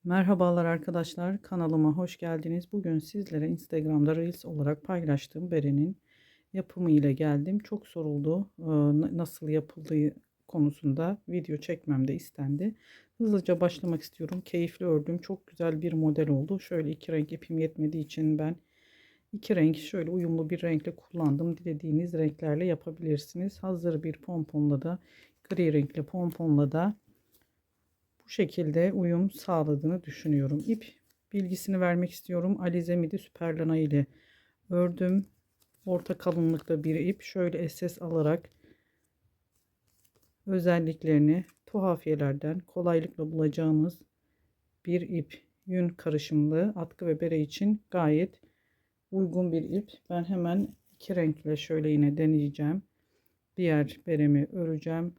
Merhabalar arkadaşlar, kanalıma hoş geldiniz. Bugün sizlere Instagram'da Reels olarak paylaştığım berenin yapımı ile geldim. Çok soruldu nasıl yapıldığı konusunda video çekmem de istendi. Hızlıca başlamak istiyorum. Keyifli ördüm. Çok güzel bir model oldu. Şöyle iki renk ipim yetmediği için ben iki renk şöyle uyumlu bir renkle kullandım. Dilediğiniz renklerle yapabilirsiniz. Hazır bir pomponla da gri renkli pomponla da bu şekilde uyum sağladığını düşünüyorum. İp bilgisini vermek istiyorum. Alize Midi Süperlana ile ördüm. Orta kalınlıkta bir ip. Şöyle SS alarak özelliklerini tuhafiyelerden kolaylıkla bulacağınız bir ip. Yün karışımlı atkı ve bere için gayet uygun bir ip. Ben hemen iki renkle şöyle yine deneyeceğim. Diğer beremi öreceğim.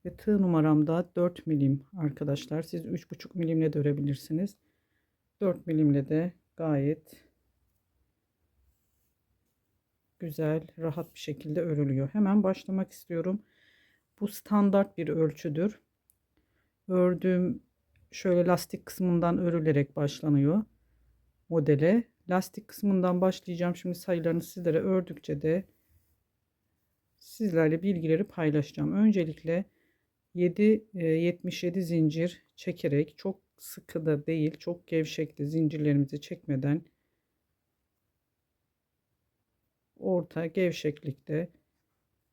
Ve tığ numaram da 4 milim arkadaşlar. Siz 3,5 milimle de örebilirsiniz. 4 milimle de gayet güzel, rahat bir şekilde örülüyor. Hemen başlamak istiyorum. Bu standart bir ölçüdür. Ördüğüm şöyle lastik kısmından örülerek başlanıyor modele. Lastik kısmından başlayacağım. Şimdi sayılarını sizlere ördükçe de sizlerle bilgileri paylaşacağım. Öncelikle 77 zincir çekerek, çok sıkı da değil, çok gevşek de zincirlerimizi çekmeden orta gevşeklikte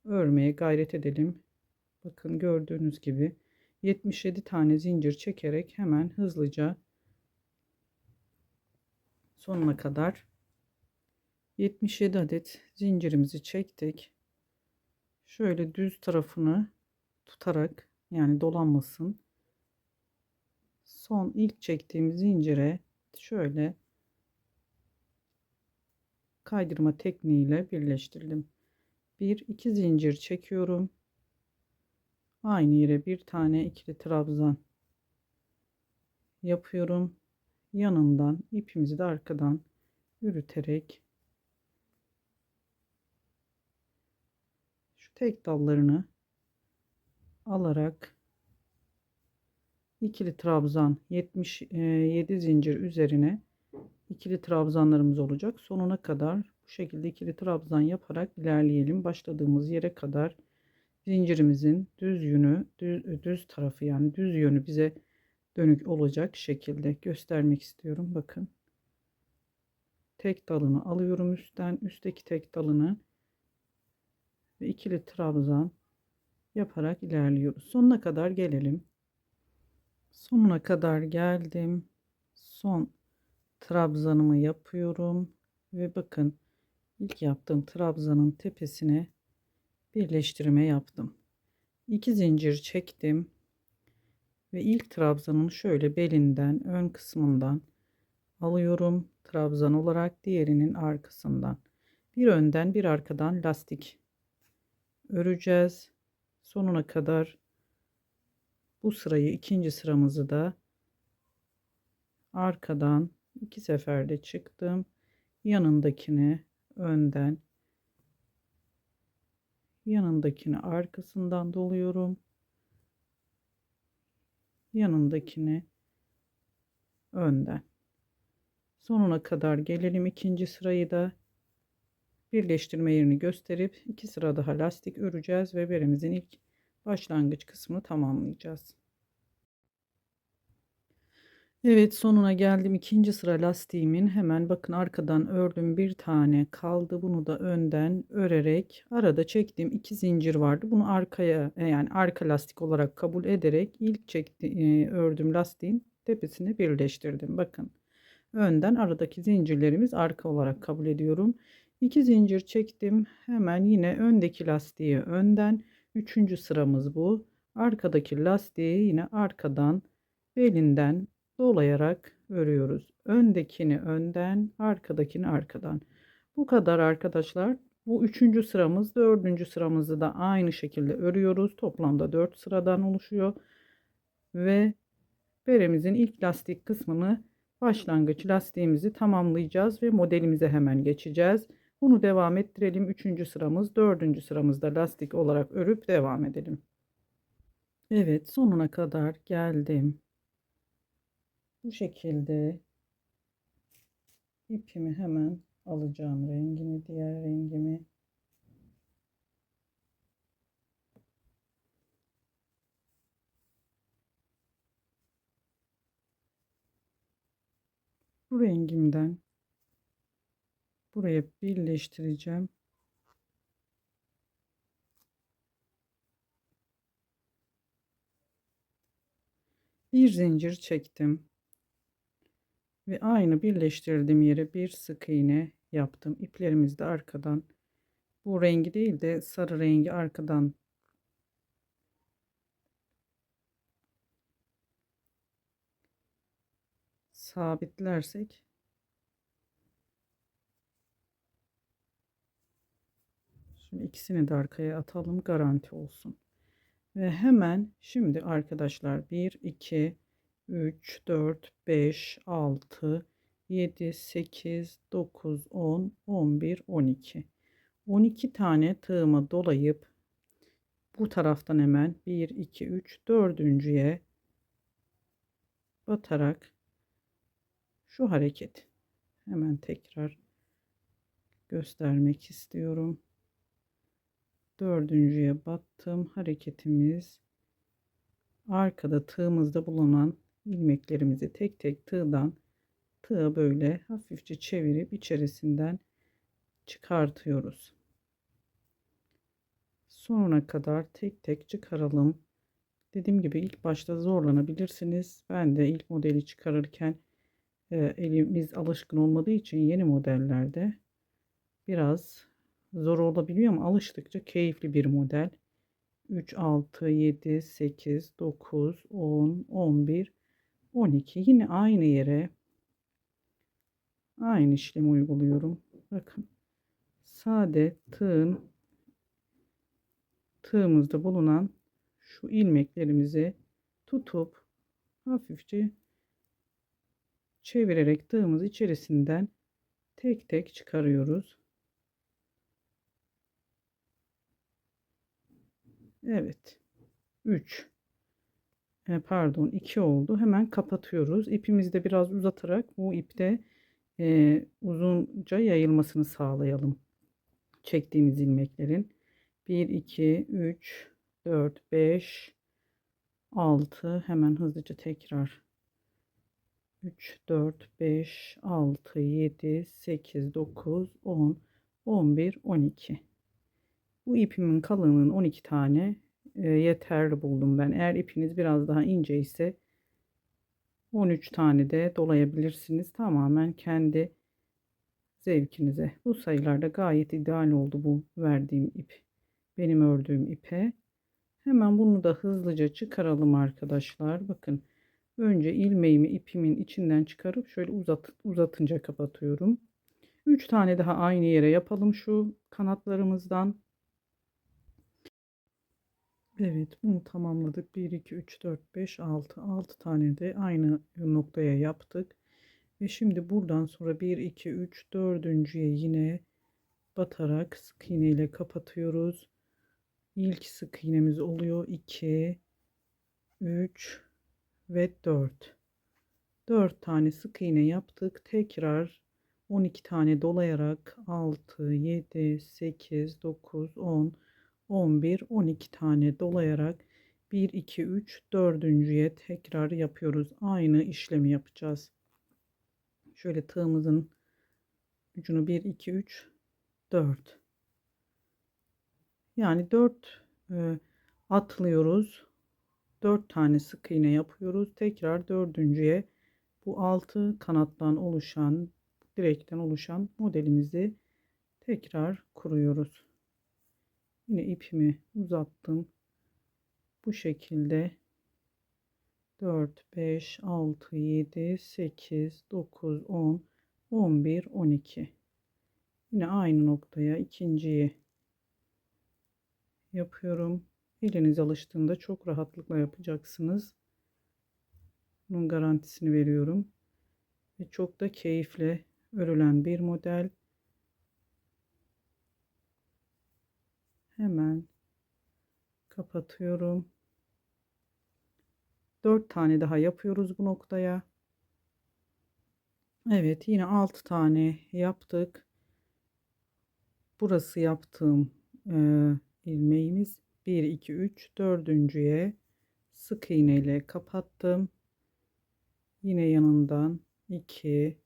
örmeye gayret edelim. Bakın gördüğünüz gibi 77 tane zincir çekerek hemen hızlıca sonuna kadar 77 adet zincirimizi çektik. Şöyle düz tarafını tutarak, yani dolanmasın, son ilk çektiğim zincire şöyle kaydırma tekniğiyle birleştirdim. Bir iki zincir çekiyorum. Aynı yere bir tane ikili trabzan yapıyorum. Yanından ipimizi de arkadan yürüterek şu tek dallarını alarak ikili trabzan 77 zincir üzerine ikili trabzanlarımız olacak. Sonuna kadar bu şekilde ikili trabzan yaparak ilerleyelim. Başladığımız yere kadar zincirimizin düz yönü, düz tarafı, yani düz yönü bize dönük olacak şekilde göstermek istiyorum. Bakın, tek dalını alıyorum üstten, üstteki tek dalını ve ikili trabzan yaparak ilerliyoruz. Sonuna kadar gelelim. Sonuna kadar geldim. Son trabzanımı yapıyorum ve bakın, ilk yaptığım trabzanın tepesine birleştirme yaptım. 2 zincir çektim ve ilk trabzanın şöyle belinden, ön kısmından alıyorum trabzan olarak, diğerinin arkasından. Bir önden bir arkadan lastik öreceğiz. Sonuna kadar bu sırayı, ikinci sıramızı da arkadan iki seferde çıktım. Yanındakini önden, yanındakini arkasından doluyorum. Yanındakini önden. Sonuna kadar gelelim. İkinci sırayı da birleştirme yerini gösterip iki sıra daha lastik öreceğiz ve berimizin ilk başlangıç kısmını tamamlayacağız. Evet, sonuna geldim. İkinci sıra lastiğimin hemen bakın arkadan ördüm, bir tane kaldı. Bunu da önden örerek arada çektiğim iki zincir vardı. Bunu arkaya, yani arka lastik olarak kabul ederek ilk ördüğüm lastiğin tepesine birleştirdim. Bakın, önden aradaki zincirlerimiz arka olarak kabul ediyorum. İki zincir çektim. Hemen yine öndeki lastiği önden. Üçüncü sıramız bu. Arkadaki lastiği yine arkadan belinden dolayarak örüyoruz. Öndekini önden, arkadakini arkadan. Bu kadar arkadaşlar. Bu üçüncü sıramız, dördüncü sıramızı da aynı şekilde örüyoruz. Toplamda 4 sıradan oluşuyor. Ve beremizin ilk lastik kısmını, başlangıç lastiğimizi tamamlayacağız ve modelimize hemen geçeceğiz. Bunu devam ettirelim. Üçüncü sıramız, dördüncü sıramızda lastik olarak örüp devam edelim. Evet, sonuna kadar geldim. Bu şekilde ipimi hemen alacağım, rengini, diğer rengimi. Bu rengimden buraya birleştireceğim. Bir zincir çektim ve aynı birleştirdiğim yere bir sık iğne yaptım. İplerimizi de arkadan, bu rengi değil de sarı rengi arkadan sabitlersek şimdi ikisini de arkaya atalım, garanti olsun. Ve hemen şimdi arkadaşlar 1 2 3 4 5 6 7 8 9 10 11 12 12 tane tığıma dolayıp bu taraftan hemen 1 2 3 dördüncüye batarak şu hareket, hemen tekrar göstermek istiyorum. Dördüncüye battım. Hareketimiz arkada tığımızda bulunan ilmeklerimizi tek tek tığdan tığı böyle hafifçe çevirip içerisinden çıkartıyoruz. Sonuna kadar tek tek çıkaralım. Dediğim gibi ilk başta zorlanabilirsiniz. Ben de ilk modeli çıkarırken elimiz alışkın olmadığı için yeni modellerde biraz zor olabiliyor ama alıştıkça keyifli bir model. 3, 6, 7, 8, 9, 10, 11, 12. Yine aynı yere aynı işlemi uyguluyorum. Bakın, sade tığımızda bulunan şu ilmeklerimizi tutup hafifçe çevirerek tığımız içerisinden tek tek çıkarıyoruz. Evet. 3 pardon 2 oldu. Hemen kapatıyoruz. İpimizi de biraz uzatarak bu ipte uzunca yayılmasını sağlayalım. Çektiğimiz ilmeklerin 1 2 3 4 5 6, hemen hızlıca tekrar 3 4 5 6 7 8 9 10 11 12. Bu ipimin kalınlığını 12 tane yeterli buldum ben. Eğer ipiniz biraz daha ince ise 13 tane de dolayabilirsiniz. Tamamen kendi zevkinize. Bu sayılarda gayet ideal oldu bu verdiğim ip. Benim ördüğüm ipe. Hemen bunu da hızlıca çıkaralım arkadaşlar. Bakın, önce ilmeğimi ipimin içinden çıkarıp şöyle uzatınca kapatıyorum. 3 tane daha aynı yere yapalım şu kanatlarımızdan. Evet, bunu tamamladık. 1 2 3 4 5 6 6 tane de aynı noktaya yaptık. Ve şimdi buradan sonra 1 2 3 dördüncüye yine batarak sık iğne ile kapatıyoruz. İlk sık iğnemiz oluyor 2 3 ve 4. 4 tane sık iğne yaptık. Tekrar 12 tane dolayarak 6 7 8 9 10 11 12 tane dolayarak 1 2 3 dördüncüye tekrar yapıyoruz. Aynı işlemi yapacağız. Şöyle tığımızın ucunu 1 2 3 4, yani 4 atlıyoruz. 4 tane sık iğne yapıyoruz. Tekrar dördüncüye bu 6 kanattan oluşan, direkten oluşan modelimizi tekrar kuruyoruz. Yine ipimi uzattım. Bu şekilde 4 5 6 7 8 9 10 11 12. Yine aynı noktaya ikinciyi yapıyorum. Eliniz alıştığında çok rahatlıkla yapacaksınız. Bunun garantisini veriyorum. Ve çok da keyifle örülen bir model. Hemen kapatıyorum. 4 tane daha yapıyoruz bu noktaya. Evet, yine 6 tane yaptık. Burası yaptığım ilmeğimiz 1 2 3, dördüncüye sık iğne ile kapattım. Yine yanından 2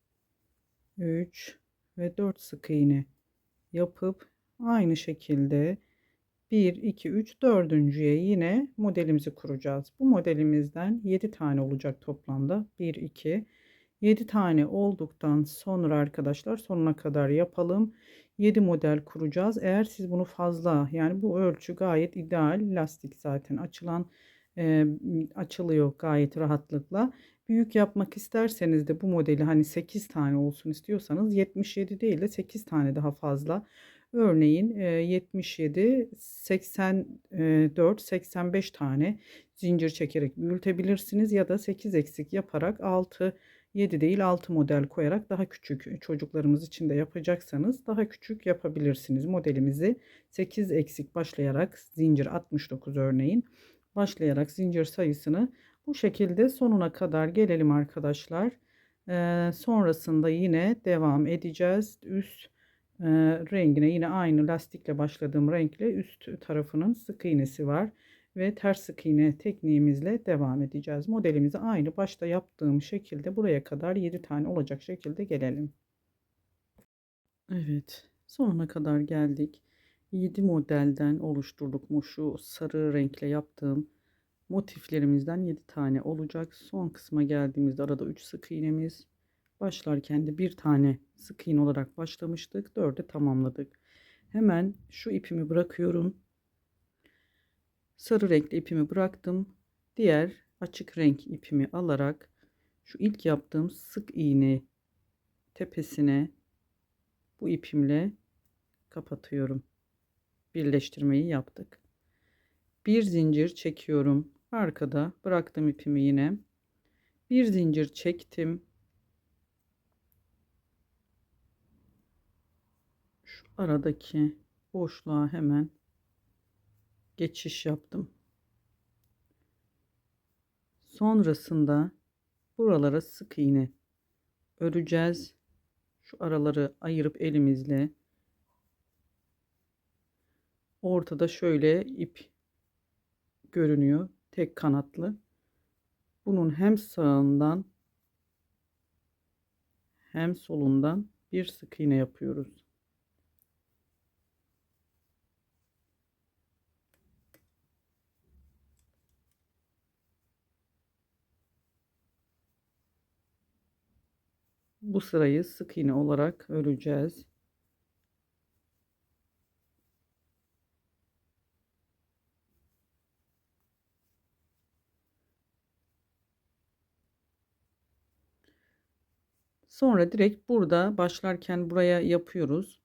3 ve 4 sık iğne yapıp aynı şekilde 1 2 3, dördüncüye yine modelimizi kuracağız. Bu modelimizden 7 tane olacak toplamda. 1 2 7 tane olduktan sonra arkadaşlar sonuna kadar yapalım. 7 model kuracağız. Eğer siz bunu fazla, yani bu ölçü gayet ideal. Lastik zaten e, açılıyor gayet rahatlıkla. Büyük yapmak isterseniz de bu modeli hani 8 tane olsun istiyorsanız 77 değil de 8 tane daha fazla. Örneğin 77, 84, 85 tane zincir çekerek büyütebilirsiniz ya da 8 eksik yaparak 6, 7 değil 6 model koyarak daha küçük, çocuklarımız için de yapacaksanız daha küçük yapabilirsiniz. Modelimizi 8 eksik başlayarak zincir 69 örneğin başlayarak zincir sayısını bu şekilde sonuna kadar gelelim arkadaşlar. Sonrasında yine devam edeceğiz. Üst rengine yine aynı lastikle başladığım renkle üst tarafının sık iğnesi var ve ters sık iğne tekniğimizle devam edeceğiz. Modelimizi aynı başta yaptığım şekilde buraya kadar 7 tane olacak şekilde gelelim. Evet, sonuna kadar geldik. 7 modelden oluşturduk mu şu sarı renkle yaptığım motiflerimizden 7 tane olacak. Son kısma geldiğimizde arada 3 sık iğnemiz, başlarken de bir tane sık iğne olarak başlamıştık. 4'e tamamladık. Hemen şu ipimi bırakıyorum. Sarı renkli ipimi bıraktım. Diğer açık renk ipimi alarak şu ilk yaptığım sık iğne tepesine bu ipimle kapatıyorum. Birleştirmeyi yaptık. Bir zincir çekiyorum. Arkada bıraktım ipimi yine. Bir zincir çektim. Şu aradaki boşluğa hemen geçiş yaptım. Sonrasında buralara sık iğne öreceğiz. Şu araları ayırıp elimizle ortada şöyle ip görünüyor. Tek kanatlı. Bunun hem sağından hem solundan bir sık iğne yapıyoruz. Bu sırayı sık iğne olarak öreceğiz. Sonra direkt burada başlarken buraya yapıyoruz.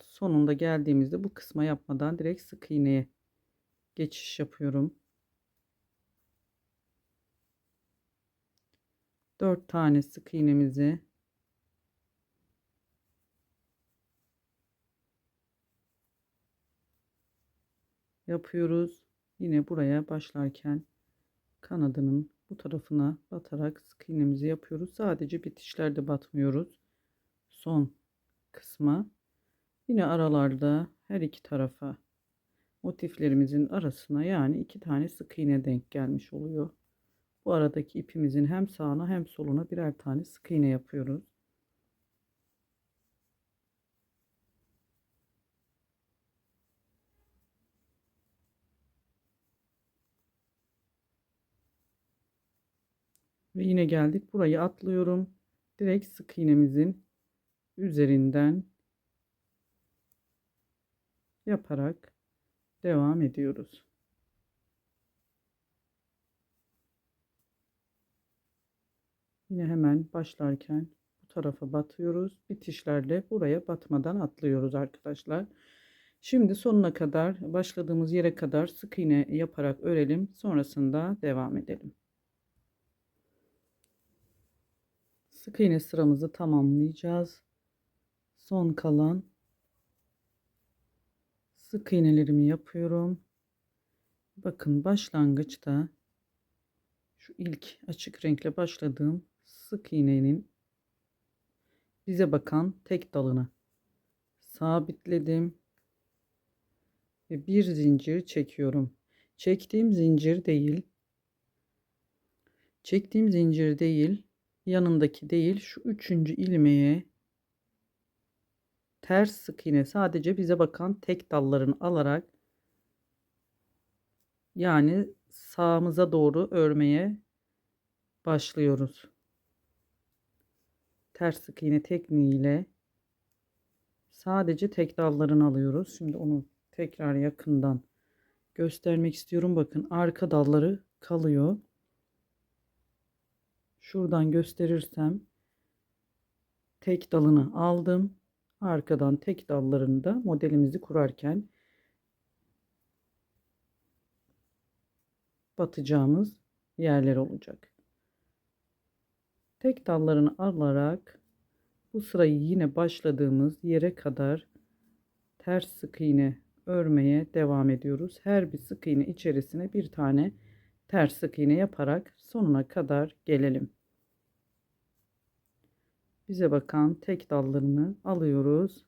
Sonunda geldiğimizde bu kısma yapmadan direkt sık iğneye geçiş yapıyorum. 4 tane sık iğnemizi yapıyoruz. Yine buraya başlarken kanadının bu tarafına batarak sık iğnemizi yapıyoruz. Sadece bitişlerde batmıyoruz. Son kısma yine aralarda her iki tarafa motiflerimizin arasına yani 2 tane sık iğne denk gelmiş oluyor. Bu aradaki ipimizin hem sağına hem soluna birer tane sık iğne yapıyoruz. Ve yine geldik. Burayı atlıyorum. Direkt sık iğnemizin üzerinden yaparak devam ediyoruz. Yine hemen başlarken bu tarafa batıyoruz. Bitişlerle buraya batmadan atlıyoruz arkadaşlar. Şimdi sonuna kadar başladığımız yere kadar sık iğne yaparak örelim. Sonrasında devam edelim. Sık iğne sıramızı tamamlayacağız. Son kalan sık iğnelerimi yapıyorum. Bakın başlangıçta şu ilk açık renkle başladığım sık iğnenin bize bakan tek dalını sabitledim ve bir zincir çekiyorum. Çektiğim zincir değil, yanındaki değil, şu üçüncü ilmeğe ters sık iğne, sadece bize bakan tek dallarını alarak, yani sağımıza doğru örmeye başlıyoruz. Ters sık iğne tekniğiyle sadece tek dallarını alıyoruz. Şimdi onu tekrar yakından göstermek istiyorum. Bakın, arka dalları kalıyor. Şuradan gösterirsem tek dalını aldım. Arkadan tek dallarını da modelimizi kurarken batacağımız yerler olacak. Tek dallarını alarak bu sırayı yine başladığımız yere kadar ters sık iğne örmeye devam ediyoruz. Her bir sık iğne içerisine bir tane ters sık iğne yaparak sonuna kadar gelelim. Bize bakan tek dallarını alıyoruz.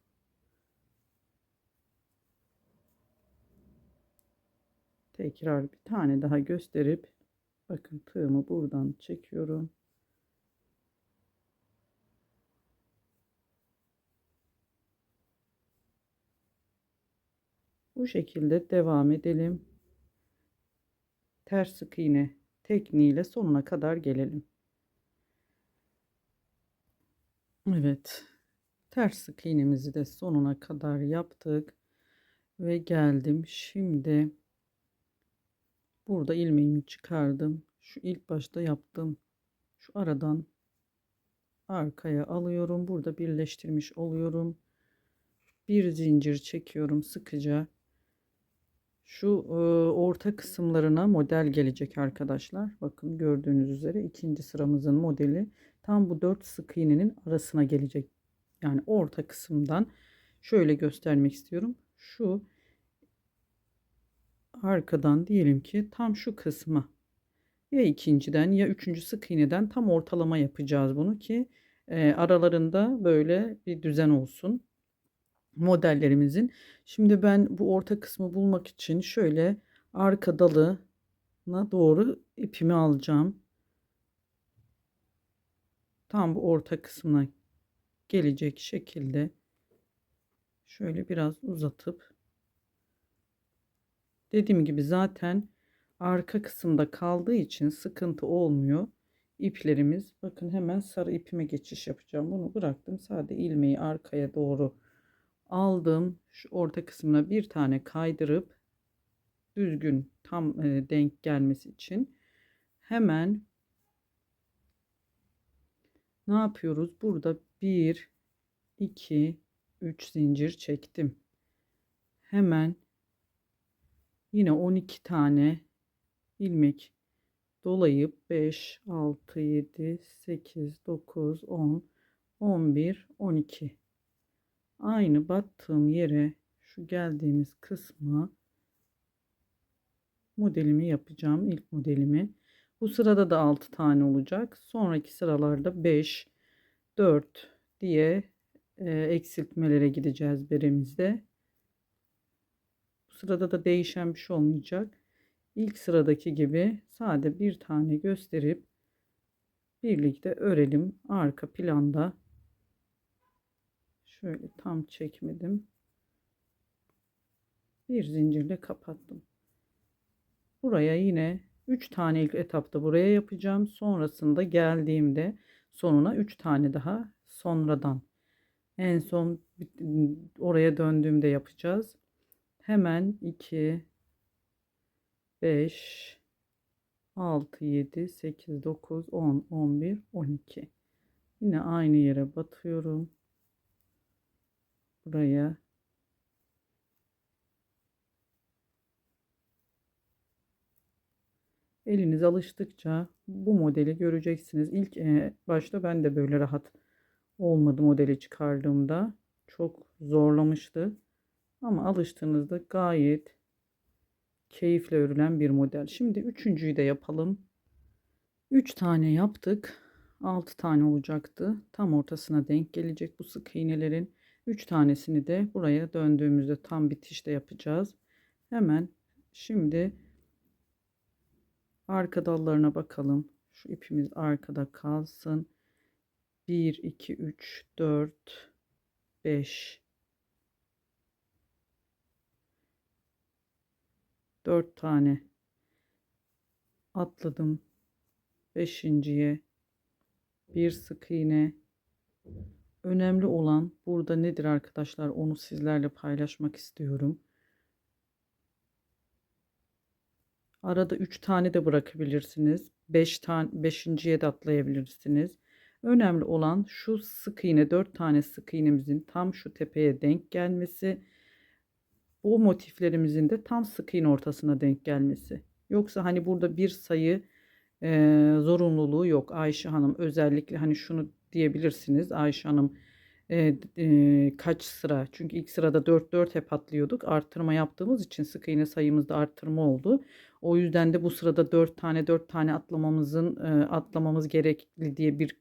Tekrar bir tane daha gösterip, bakın, tığımı buradan çekiyorum. Bu şekilde devam edelim. Ters sık iğne tekniğiyle sonuna kadar gelelim. Evet. Ters sık iğnemizi de sonuna kadar yaptık ve geldim. Şimdi burada ilmeğimi çıkardım. Şu ilk başta yaptığım şu aradan arkaya alıyorum. Burada birleştirmiş oluyorum. Bir zincir çekiyorum sıkıca. Şu orta kısımlarına model gelecek arkadaşlar. Bakın, gördüğünüz üzere ikinci sıramızın modeli tam bu 4 sık iğnenin arasına gelecek. Yani orta kısımdan şöyle göstermek istiyorum. Şu arkadan diyelim ki tam şu kısma, ya ikinciden ya üçüncü sık iğneden tam ortalama yapacağız bunu ki aralarında böyle bir düzen olsun modellerimizin. Şimdi ben bu orta kısmı bulmak için şöyle arka dalına doğru ipimi alacağım. Tam bu orta kısmına gelecek şekilde şöyle biraz uzatıp, dediğim gibi zaten arka kısımda kaldığı için sıkıntı olmuyor. İplerimiz, bakın, hemen sarı ipime geçiş yapacağım. Bunu bıraktım. Sadece ilmeği arkaya doğru aldım. Şu orta kısmına bir tane kaydırıp düzgün tam denk gelmesi için hemen ne yapıyoruz? Burada 1 2 3 zincir çektim. Hemen yine 12 tane ilmek dolayıp 5 6 7 8 9 10 11 12 aynı battığım yere, şu geldiğimiz kısma modelimi yapacağım. İlk modelimi. Bu sırada da 6 tane olacak. Sonraki sıralarda 5 4 diye eksiltmelere gideceğiz beremizde. Bu sırada da değişen bir şey olmayacak. İlk sıradaki gibi sade bir tane gösterip birlikte örelim. Arka planda şöyle tam çekmedim. Bir zincirle kapattım. Buraya yine 3 tane ilk etapta buraya yapacağım. Sonrasında geldiğimde sonuna 3 tane daha sonradan, en son oraya döndüğümde yapacağız. Hemen 2 5 6 7 8 9 10 11 12 yine aynı yere batıyorum. Buraya eliniz alıştıkça bu modeli göreceksiniz. İlk başta ben de böyle rahat olmadı, modeli çıkardığımda çok zorlamıştı. Ama alıştığınızda gayet keyifle örülen bir model. Şimdi üçüncüyü de yapalım. 3 tane yaptık. 6 tane olacaktı. Tam ortasına denk gelecek bu sık iğnelerin. 3 tanesini de buraya döndüğümüzde tam bitişte yapacağız. Hemen şimdi arka dallarına bakalım. Şu ipimiz arkada kalsın. 1, 2, 3, 4, 5. 4 tane atladım. Beşinciye bir sık iğne. Önemli olan burada nedir arkadaşlar? Onu sizlerle paylaşmak istiyorum. Arada 3 tane de bırakabilirsiniz. 5 tane, beşinciye de atlayabilirsiniz. Önemli olan şu sık iğne, 4 tane sık iğnemizin tam şu tepeye denk gelmesi. Bu motiflerimizin de tam sık iğne ortasına denk gelmesi. Yoksa hani burada bir sayı zorunluluğu yok. Ayşe Hanım özellikle hani şunu diyebilirsiniz. Ayşe Hanım kaç sıra? Çünkü ilk sırada 4-4 hep atlıyorduk. Arttırma yaptığımız için sık iğne sayımızda arttırma oldu. O yüzden de bu sırada 4 tane atlamamız gerekli diye bir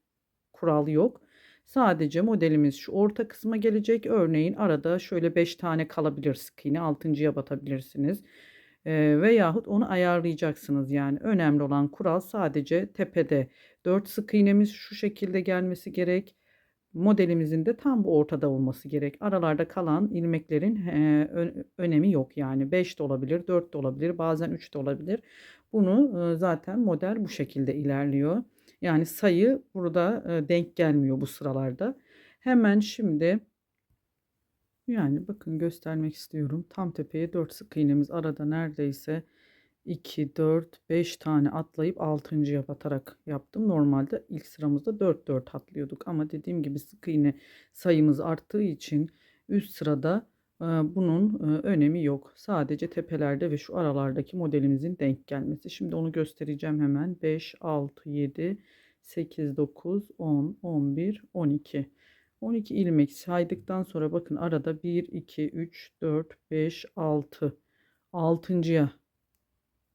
kural yok. Sadece modelimiz şu orta kısma gelecek. Örneğin arada şöyle 5 tane kalabilir sık iğne. 6.'ya batabilirsiniz. Veyahut onu ayarlayacaksınız. Yani önemli olan kural sadece tepede 4 sık iğnemiz şu şekilde gelmesi gerek. Modelimizin de tam bu ortada olması gerek. Aralarda kalan ilmeklerin önemi yok. Yani 5 de olabilir, 4 de olabilir, bazen 3 de olabilir. Bunu zaten model bu şekilde ilerliyor. Yani sayı burada denk gelmiyor bu sıralarda. Hemen şimdi yani bakın göstermek istiyorum. Tam tepeye 4 sık iğnemiz arada neredeyse 2, 4, 5 tane atlayıp 6.'ya batarak yaptım. Normalde ilk sıramızda 4 atlıyorduk. Ama dediğim gibi sık iğne sayımız arttığı için üst sırada bunun önemi yok. Sadece tepelerde ve şu aralardaki modelimizin denk gelmesi. Şimdi onu göstereceğim hemen. 5, 6, 7, 8, 9, 10, 11, 12. 12 ilmek saydıktan sonra bakın arada 1, 2, 3, 4, 5, 6. 6.'ya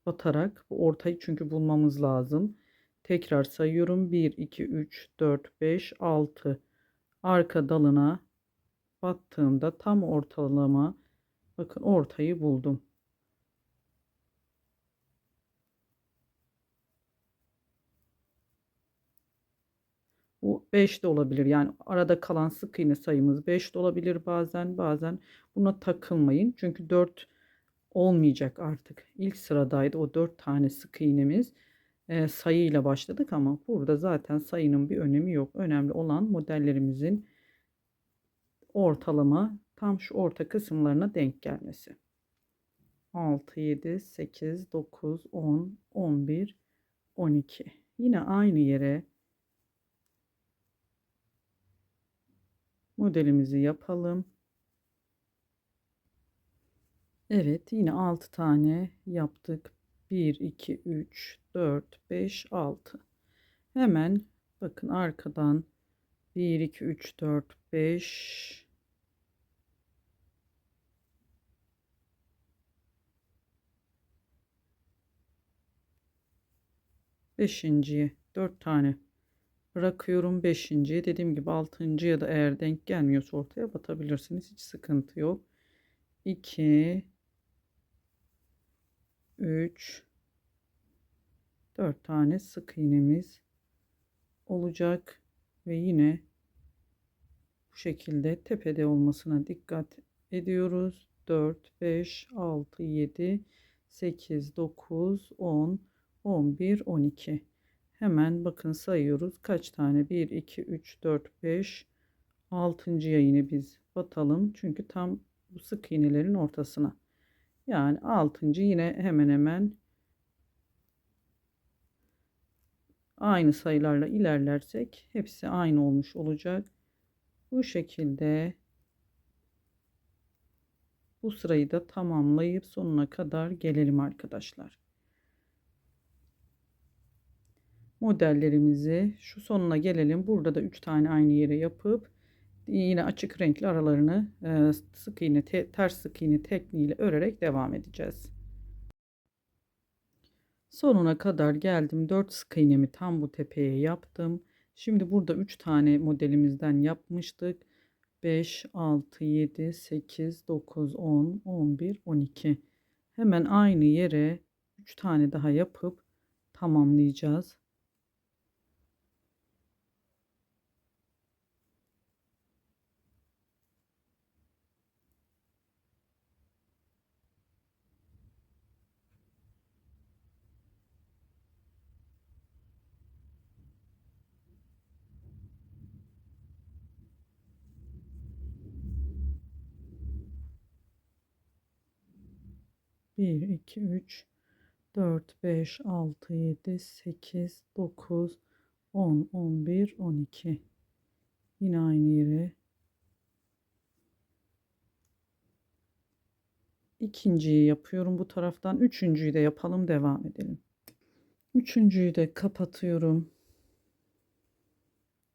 batarak bu ortayı çünkü bulmamız lazım. Tekrar sayıyorum. 1, 2, 3, 4, 5, 6. Arka dalına battığımda tam ortalama bakın ortayı buldum. Bu 5 de olabilir. Yani arada kalan sık iğne sayımız 5 de olabilir bazen. Buna takılmayın. Çünkü 4 olmayacak artık. İlk sıradaydı o 4 tane sık iğnemiz. Sayıyla başladık ama burada zaten sayının bir önemi yok. Önemli olan modellerimizin ortalama tam şu orta kısımlarına denk gelmesi. 6, 7, 8, 9, 10, 11, 12. Yine aynı yere modelimizi yapalım. Evet, yine 6 tane yaptık. 1, 2, 3, 4, 5, 6. Hemen bakın arkadan 1, 2, 3, 4, 5. Beşinciye 4 tane bırakıyorum. Beşinciye dediğim gibi altıncıya da eğer denk gelmiyorsa ortaya batabilirsiniz. Hiç sıkıntı yok. 2, 3, 4 tane sık iğnemiz olacak ve yine bu şekilde tepede olmasına dikkat ediyoruz. 4, 5, 6, 7, 8, 9, 10, 11, 12. Hemen bakın sayıyoruz. Kaç tane? 1, 2, 3, 4, 5. 6.'ya yine biz batalım. Çünkü tam bu sık iğnelerin ortasına. Yani 6. yine hemen hemen aynı sayılarla ilerlersek hepsi aynı olmuş olacak. Bu şekilde bu sırayı da tamamlayıp sonuna kadar gelelim arkadaşlar. Modellerimizi şu sonuna gelelim. Burada da 3 tane aynı yere yapıp yine açık renkli aralarını sık iğne ters sık iğne tekniğiyle örerek devam edeceğiz. Sonuna kadar geldim. 4 sık iğnemi tam bu tepeye yaptım. Şimdi burada 3 tane modelimizden yapmıştık. 5, 6, 7, 8, 9, 10, 11, 12. Hemen aynı yere 3 tane daha yapıp tamamlayacağız. Bir, 2, 3, 4, 5, 6, 7, 8, 9, 10, 11, 12. Yine aynı yere. İkinciyi yapıyorum bu taraftan. Üçüncüyü de yapalım, devam edelim. Üçüncüyü de kapatıyorum.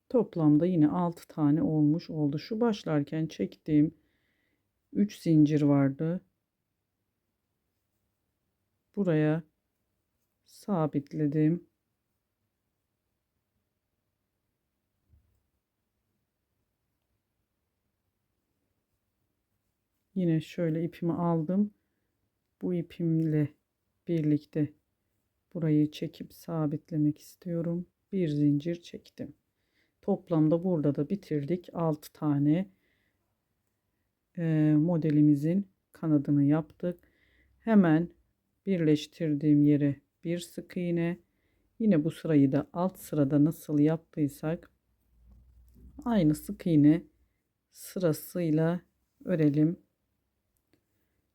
Toplamda yine 6 tane olmuş oldu. Şu başlarken çektiğim 3 zincir vardı. Buraya sabitledim. Yine şöyle ipimi aldım. Bu ipimle birlikte burayı çekip sabitlemek istiyorum. Bir zincir çektim. Toplamda burada da bitirdik. 6 tane modelimizin kanadını yaptık. Hemen birleştirdiğim yere bir sık iğne. Yine bu sırayı da alt sırada nasıl yaptıysak aynı sık iğne sırasıyla örelim.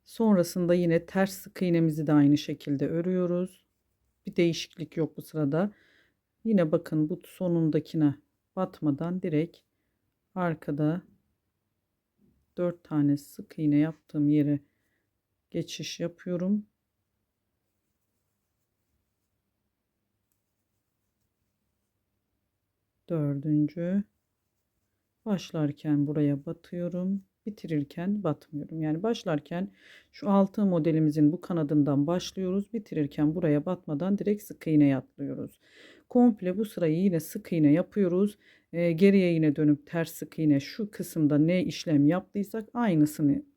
Sonrasında yine ters sık iğnemizi de aynı şekilde örüyoruz. Bir değişiklik yok bu sırada. Yine bakın bu sonundakine batmadan direkt arkada 4 tane sık iğne yaptığım yere geçiş yapıyorum. Dördüncü. Başlarken buraya batıyorum. Bitirirken batmıyorum. Yani başlarken şu altı modelimizin bu kanadından başlıyoruz. Bitirirken buraya batmadan direkt sık iğneye atlıyoruz. Komple bu sırayı yine sık iğne yapıyoruz. Geriye yine dönüp ters sık iğne şu kısımda ne işlem yaptıysak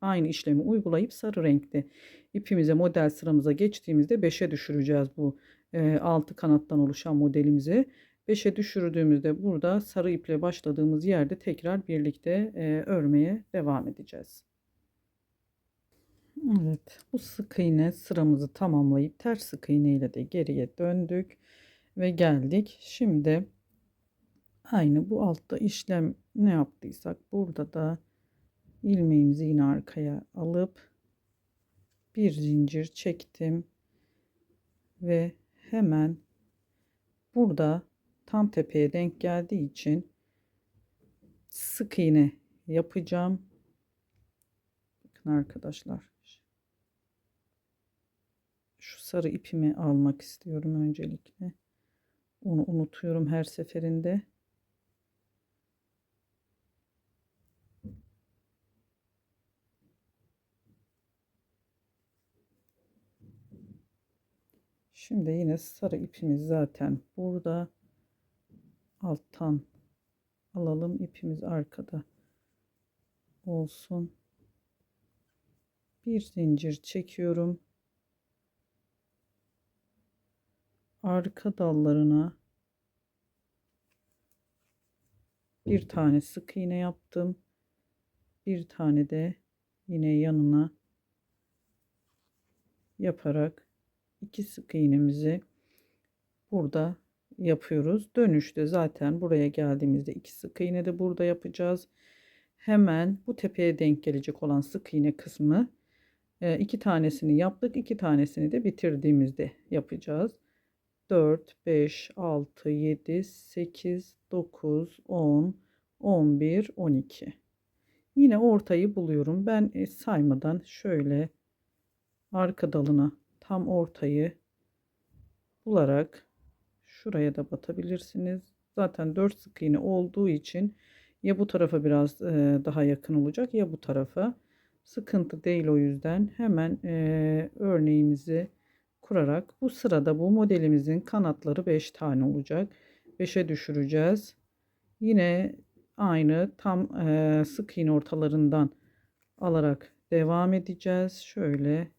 aynı işlemi uygulayıp sarı renkte ipimize model sıramıza geçtiğimizde 5'e düşüreceğiz bu 6 kanattan oluşan modelimizi. 5'e düşürdüğümüzde burada sarı iple başladığımız yerde tekrar birlikte örmeye devam edeceğiz. Evet, bu sık iğne sıramızı tamamlayıp ters sık iğne ile de geriye döndük ve geldik. Şimdi aynı bu altta işlem ne yaptıysak burada da ilmeğimizi yine arkaya alıp bir zincir çektim ve hemen burada tam tepeye denk geldiği için sık iğne yapacağım. Bakın arkadaşlar, şu sarı ipimi almak istiyorum öncelikle. Onu unutuyorum her seferinde. Şimdi yine sarı ipimiz zaten burada. Alttan alalım, ipimiz arkada olsun. Bir zincir çekiyorum. Arka dallarına bir tane sık iğne yaptım. Bir tane de yine yanına yaparak iki sık iğnemizi burada yapıyoruz. Dönüşte zaten buraya geldiğimizde iki sık iğne de burada yapacağız. Hemen bu tepeye denk gelecek olan sık iğne kısmı iki tanesini yaptık. İki tanesini de bitirdiğimizde yapacağız. 4, 5, 6, 7, 8, 9, 10, 11, 12. Yine ortayı buluyorum. Ben saymadan şöyle arka dalına tam ortayı bularak şuraya da batabilirsiniz. Zaten 4 sık iğne olduğu için ya bu tarafa biraz daha yakın olacak ya bu tarafa. Sıkıntı değil, o yüzden hemen örneğimizi kurarak bu sırada bu modelimizin kanatları 5 tane olacak. 5'e düşüreceğiz. Yine aynı tam sık iğne ortalarından alarak devam edeceğiz. Şöyle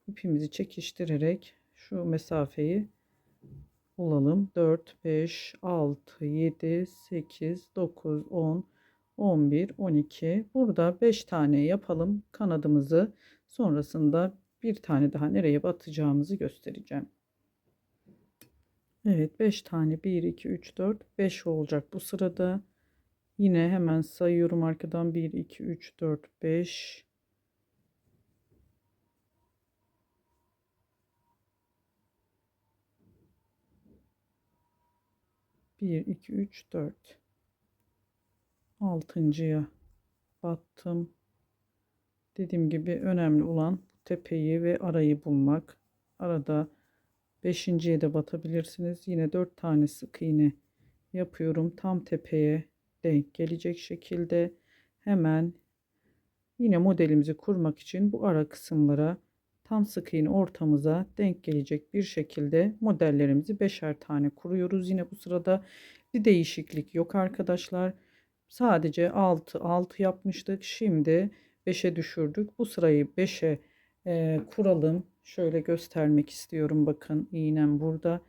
ipimizi çekiştirerek şu mesafeyi bulalım. 4, 5, 6, 7, 8, 9, 10, 11, 12. Burada 5 tane yapalım kanadımızı. Sonrasında bir tane daha nereye batacağımızı göstereceğim. Evet, 5 tane, 1 2 3 4 5 olacak bu sırada. Yine hemen sayıyorum arkadan: 1 2 3 4 5. 1 2 3 4. Altıncıya battım. Dediğim gibi önemli olan tepeyi ve arayı bulmak. Arada beşinciye de batabilirsiniz. Yine 4 tane sık iğne yapıyorum. Tam tepeye denk gelecek şekilde hemen yine modelimizi kurmak için bu ara kısımlara tam sık iğne ortamıza denk gelecek bir şekilde modellerimizi beşer tane kuruyoruz. Yine bu sırada bir değişiklik yok arkadaşlar. Sadece 6 yapmıştık. Şimdi 5'e düşürdük. Bu sırayı 5'e kuralım. Şöyle göstermek istiyorum. Bakın iğnem burada.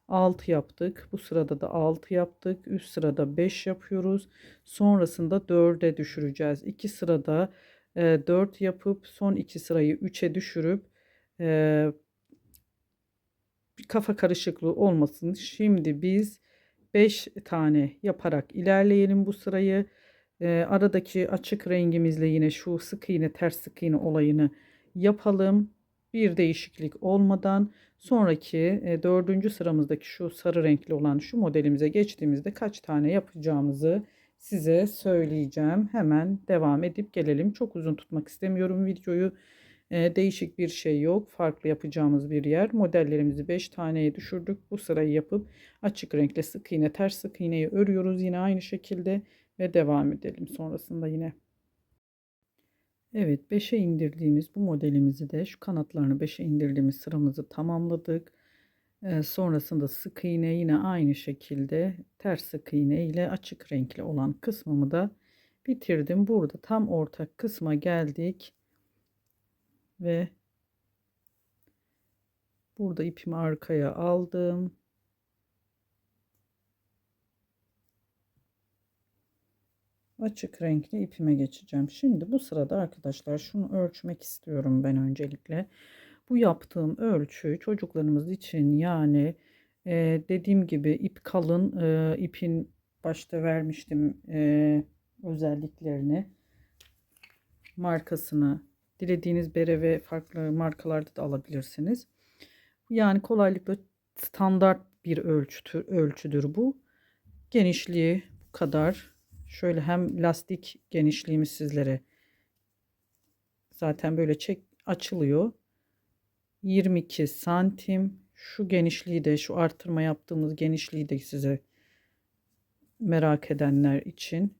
6 yaptık. Bu sırada da 6 yaptık. Üst sırada 5 yapıyoruz. Sonrasında 4'e düşüreceğiz. 2 sırada 4 yapıp son 2 sırayı 3'e düşürüp e, bir kafa karışıklığı olmasın. Şimdi biz 5 tane yaparak ilerleyelim bu sırayı. Aradaki açık rengimizle yine şu sık iğne ters sık iğne olayını yapalım. Bir değişiklik olmadan sonraki dördüncü sıramızdaki şu sarı renkli olan şu modelimize geçtiğimizde kaç tane yapacağımızı size söyleyeceğim. Hemen devam edip gelelim. Çok uzun tutmak istemiyorum videoyu. Değişik bir şey yok. Farklı yapacağımız bir yer. Modellerimizi 5 taneye düşürdük. Bu sırayı yapıp açık renkle sık iğne ters sık iğneyi örüyoruz yine aynı şekilde ve devam edelim sonrasında yine. Evet, 5'e indirdiğimiz bu modelimizi de şu kanatlarını 5'e indirdiğimiz sıramızı tamamladık. Sonrasında sık iğne yine aynı şekilde ters sık iğne ile açık renkli olan kısmımı da bitirdim. Burada tam ortak kısma geldik ve burada ipimi arkaya aldım. Açık renkli ipime geçeceğim. Şimdi bu sırada arkadaşlar şunu ölçmek istiyorum ben öncelikle. Bu yaptığım ölçü çocuklarımız için yani dediğim gibi ip kalın, ipin başta vermiştim özelliklerini, markasını, dilediğiniz bere ve farklı markalarda da alabilirsiniz. Yani kolaylıkla standart bir ölçüdür bu. Genişliği bu kadar. Şöyle hem lastik genişliğimiz sizlere zaten böyle açılıyor. 22 santim. Şu genişliği de, şu artırma yaptığımız genişliği de size merak edenler için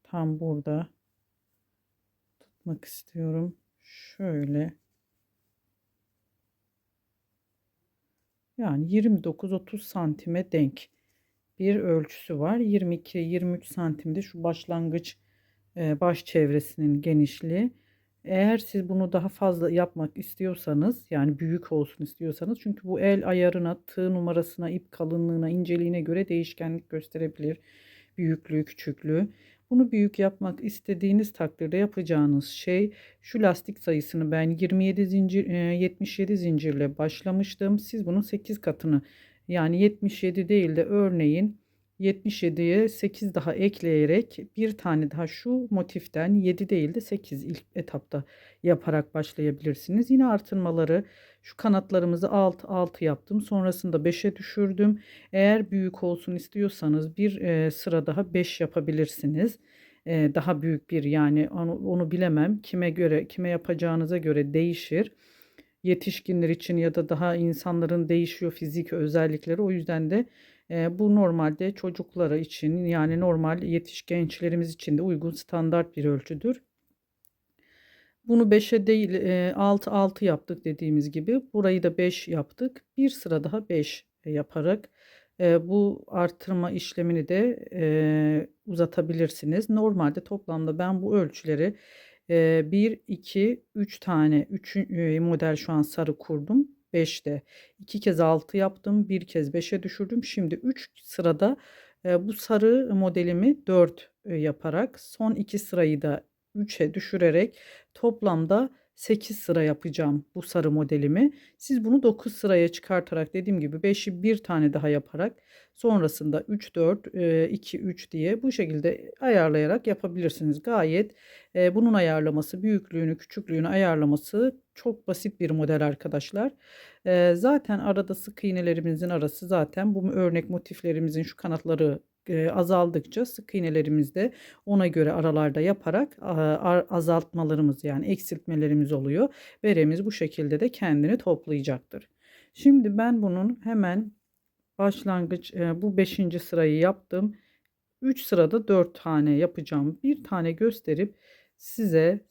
tam burada tutmak istiyorum. Şöyle yani 29-30 santime denk bir ölçüsü var. 22-23 santimde şu başlangıç baş çevresinin genişliği. Eğer siz bunu daha fazla yapmak istiyorsanız, yani büyük olsun istiyorsanız, çünkü bu el ayarına, tığ numarasına, ip kalınlığına, inceliğine göre değişkenlik gösterebilir. Büyüklüğü, küçüklüğü. Bunu büyük yapmak istediğiniz takdirde yapacağınız şey, şu lastik sayısını ben 27 zincir 77 zincirle başlamıştım. Siz bunun 8 katını, yani 77 değil de örneğin 77'ye 8 daha ekleyerek bir tane daha şu motiften 7 değil de 8 ilk etapta yaparak başlayabilirsiniz. Yine artırmaları, şu kanatlarımızı 6 yaptım. Sonrasında 5'e düşürdüm. Eğer büyük olsun istiyorsanız bir sıra daha 5 yapabilirsiniz. Daha büyük bir, yani onu bilemem. Kime göre, kime yapacağınıza göre değişir. Yetişkinler için ya da daha insanların değişiyor fizik özellikleri. O yüzden de bu normalde çocuklara için, yani normal yetişkinlerimiz için de uygun standart bir ölçüdür. Bunu 5'e değil 6 yaptık dediğimiz gibi. Burayı da 5 yaptık. Bir sıra daha 5 yaparak bu artırma işlemini de uzatabilirsiniz. Normalde toplamda ben bu ölçüleri 1, 2, 3 tane 3 model şu an sarı kurdum. 5'te 2 kez 6 yaptım. Bir kez 5'e düşürdüm. Şimdi 3 sırada bu sarı modelimi 4 yaparak son 2 sırayı da 3'e düşürerek toplamda 8 sıra yapacağım bu sarı modelimi. Siz bunu 9 sıraya çıkartarak dediğim gibi 5'i bir tane daha yaparak sonrasında 3 4 2 3 diye bu şekilde ayarlayarak yapabilirsiniz. Gayet bunun ayarlaması, büyüklüğünü, küçüklüğünü ayarlaması çok basit bir model arkadaşlar. Zaten arada sık iğnelerimizin arası zaten bu örnek motiflerimizin şu kanatları azaldıkça sık iğnelerimiz de ona göre aralarda yaparak azaltmalarımız yani eksiltmelerimiz oluyor. Beremiz bu şekilde de kendini toplayacaktır. Şimdi ben bunun hemen başlangıç bu 5. sırayı yaptım. 3 sırada 4 tane yapacağım. Bir tane gösterip size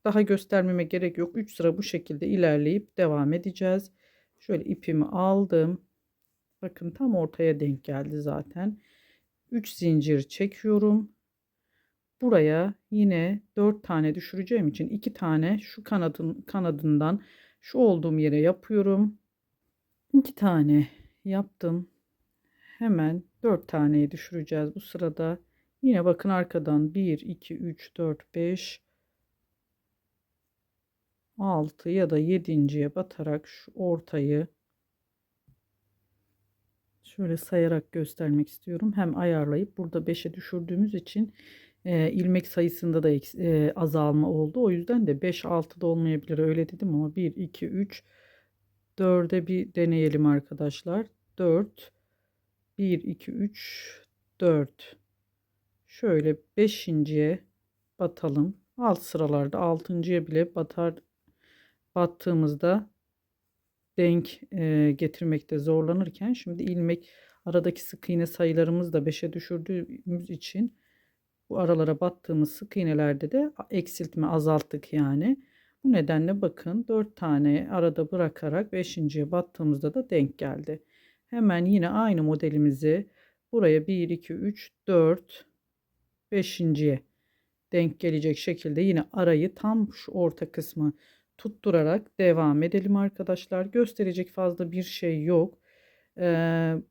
daha göstermeme gerek yok. 3 sıra bu şekilde ilerleyip devam edeceğiz. Şöyle ipimi aldım. Bakın tam ortaya denk geldi zaten. 3 zincir çekiyorum. Buraya yine 4 tane düşüreceğim için 2 tane şu kanadından şu olduğum yere yapıyorum. 2 tane yaptım. Hemen 4 taneyi düşüreceğiz bu sırada. Yine bakın arkadan 1 2 3 4 5 6 ya da 7.'ye batarak şu ortayı şöyle sayarak göstermek istiyorum. Hem ayarlayıp burada 5'e düşürdüğümüz için ilmek sayısında da azalma oldu. O yüzden de 5 6 da olmayabilir öyle dedim ama 1 2 3 4'e bir deneyelim arkadaşlar. 4 1 2 3 4 şöyle 5.'ye batalım. Alt sıralarda 6.'ya bile battığımızda denk getirmekte zorlanırken şimdi ilmek aradaki sık iğne sayılarımızı da 5'e düşürdüğümüz için bu aralara battığımız sık iğnelerde de eksiltme azalttık yani. Bu nedenle bakın 4 tane arada bırakarak 5.'ye battığımızda da denk geldi. Hemen yine aynı modelimizi buraya 1 2 3 4 5.'ye denk gelecek şekilde yine arayı tam şu orta kısmı tutturarak devam edelim arkadaşlar. Gösterecek fazla bir şey yok.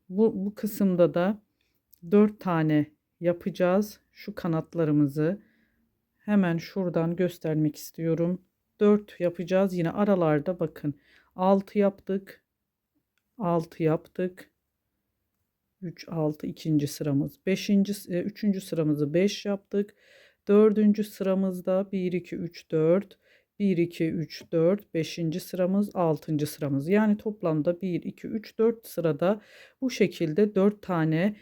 Bu kısımda da 4 tane yapacağız. Şu kanatlarımızı hemen şuradan göstermek istiyorum. 4 yapacağız. Yine aralarda bakın 6 yaptık. 6 yaptık. 3 6 ikinci sıramız. 3. sıramızı 5 yaptık. 4. sıramızda 1 2 3 4 1 2 3 4 5. sıramız 6. sıramız. Yani toplamda 1 2 3 4 sırada bu şekilde 4 tane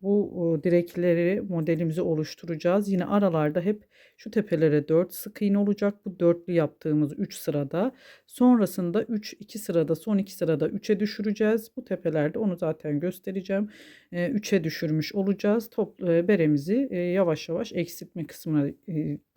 bu direkleri modelimizi oluşturacağız. Yine aralarda hep şu tepelere 4 sık iğne olacak. Bu dörtlü yaptığımız 3 sırada. Sonrasında 2 sırada son 2 sırada 3'e düşüreceğiz. Bu tepelerde onu zaten göstereceğim. 3'e düşürmüş olacağız. Beremizi yavaş yavaş eksiltme kısmına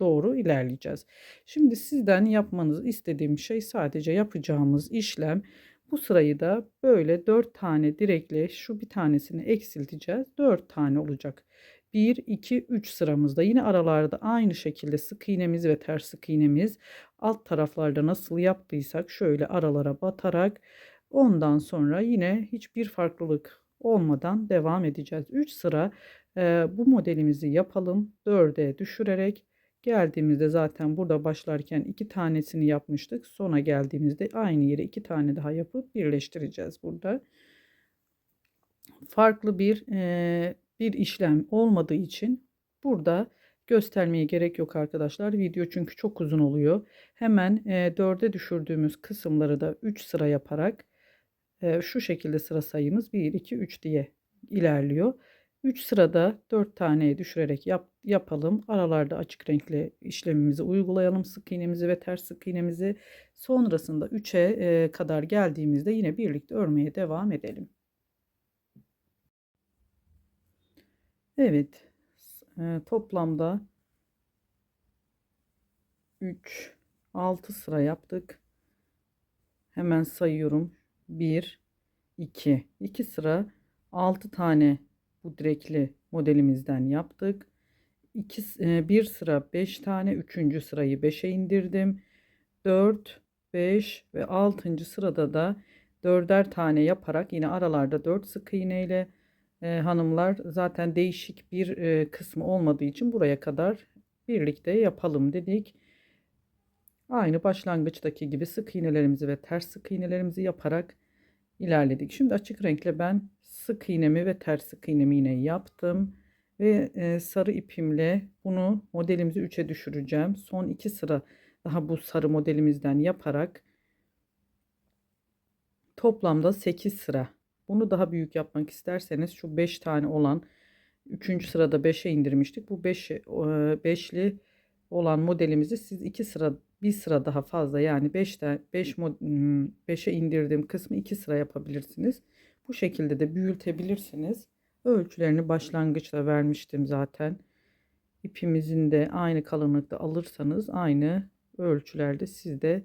doğru ilerleyeceğiz. Şimdi sizden yapmanızı istediğim şey sadece yapacağımız işlem bu sırayı da böyle 4 tane direkle şu bir tanesini eksilteceğiz. 4 tane olacak. 1 2 3 sıramızda yine aralarda aynı şekilde sık iğnemiz ve ters sık iğnemiz alt taraflarda nasıl yaptıysak şöyle aralara batarak ondan sonra yine hiçbir farklılık olmadan devam edeceğiz. 3 sıra bu modelimizi yapalım. 4'e düşürerek geldiğimizde zaten burada başlarken 2 tanesini yapmıştık. Sona geldiğimizde aynı yere 2 tane daha yapıp birleştireceğiz burada. Farklı bir işlem olmadığı için burada göstermeye gerek yok arkadaşlar. Video çünkü çok uzun oluyor. Hemen 4'e düşürdüğümüz kısımları da 3 sıra yaparak şu şekilde sıra sayımız 1 2 3 diye ilerliyor. 3 sırada 4 taneye düşürerek yapalım. Aralarda açık renkli işlemimizi uygulayalım. Sık iğnemizi ve ters sık iğnemizi. Sonrasında 3'e kadar geldiğimizde yine birlikte örmeye devam edelim. Evet. Toplamda 3 6 sıra yaptık. Hemen sayıyorum. 1 2. 2 sıra 6 tane bu direkli modelimizden yaptık. 1 sıra 5 tane, üçüncü sırayı 5'e indirdim. 4, 5 ve 6. sırada da 4'er tane yaparak yine aralarda 4 sık iğne ile hanımlar zaten değişik bir kısmı olmadığı için buraya kadar birlikte yapalım dedik. Aynı başlangıçtaki gibi sık iğnelerimizi ve ters sık iğnelerimizi yaparak ilerledik. Şimdi açık renkle ben sık iğnemi ve ters sık iğnemi yine yaptım. Ve sarı ipimle bunu modelimizi 3'e düşüreceğim. Son 2 sıra daha bu sarı modelimizden yaparak toplamda 8 sıra. Bunu daha büyük yapmak isterseniz şu 5 tane olan 3. sırada 5'e indirmiştik. Bu 5'li olan modelimizi siz 2 sıra bir sıra daha fazla yani 5'e indirdiğim kısmı 2 sıra yapabilirsiniz. Bu şekilde de büyütebilirsiniz. Ölçülerini başlangıçta vermiştim zaten. İpimizin de aynı kalınlıkta alırsanız aynı ölçülerde siz de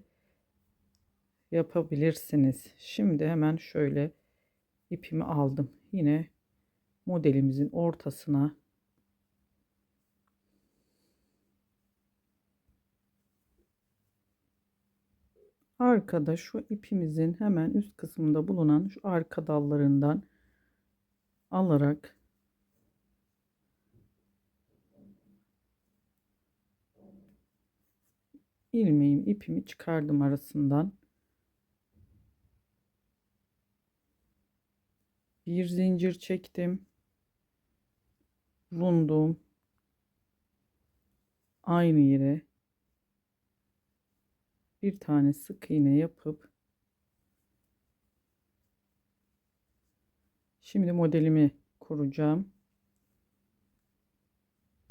yapabilirsiniz. Şimdi hemen şöyle ipimi aldım. Yine modelimizin ortasına arkada şu ipimizin hemen üst kısmında bulunan şu arka dallarından alarak ipimi çıkardım arasından. Bir zincir çektim. Bulunduğum aynı yere bir tane sık iğne yapıp şimdi modelimi kuracağım.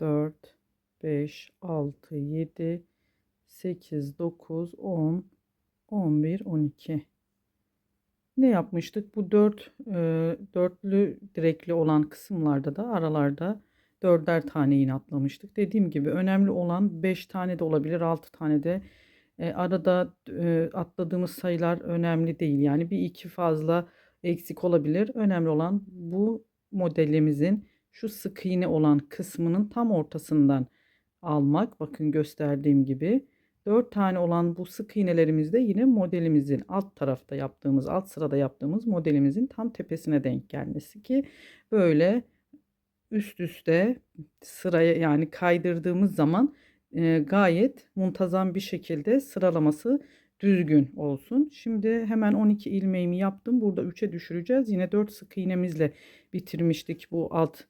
4, 5, 6, 7, 8, 9, 10, 11, 12. Ne yapmıştık? Bu dörtlü direkli olan kısımlarda da aralarda 4'er tane iğne atlamıştık. Dediğim gibi önemli olan 5 tane de olabilir, 6 tane de. Arada atladığımız sayılar önemli değil. Yani bir iki fazla eksik olabilir. Önemli olan bu modelimizin şu sık iğne olan kısmının tam ortasından almak. Bakın gösterdiğim gibi. 4 tane olan bu sık iğnelerimiz de yine modelimizin alt tarafta yaptığımız, alt sırada yaptığımız modelimizin tam tepesine denk gelmesi ki böyle üst üste sıraya yani kaydırdığımız zaman gayet muntazam bir şekilde sıralaması düzgün olsun. Şimdi hemen 12 ilmeğimi yaptım. Burada 3'e düşüreceğiz. Yine 4 sık iğnemizle bitirmiştik bu alt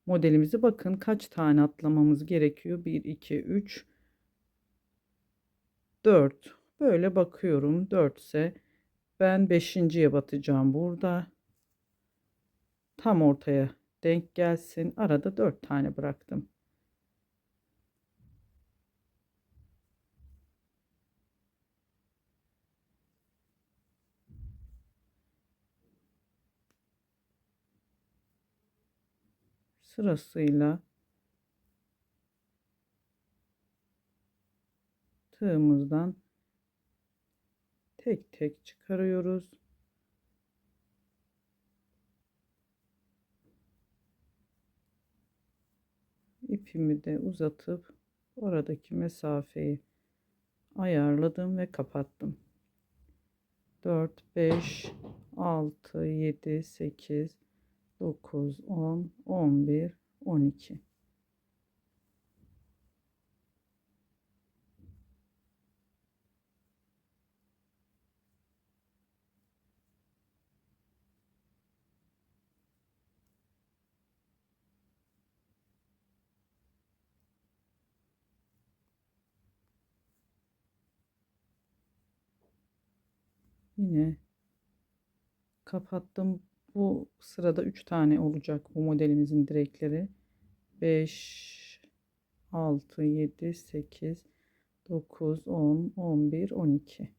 modelimizi. Bakın kaç tane atlamamız gerekiyor. 1, 2, 3, 4. Böyle bakıyorum. 4 ise ben 5.'ye batacağım burada. Tam ortaya denk gelsin. Arada 4 tane bıraktım. Sırasıyla tığımızdan tek tek çıkarıyoruz. İpimi de uzatıp oradaki mesafeyi ayarladım ve kapattım. 4, 5, 6, 7, 8, 9, 10, 11, 12. Yine kapattım. Bu sırada 3 tane olacak bu modelimizin direkleri. 5, 6, 7, 8, 9, 10, 11, 12.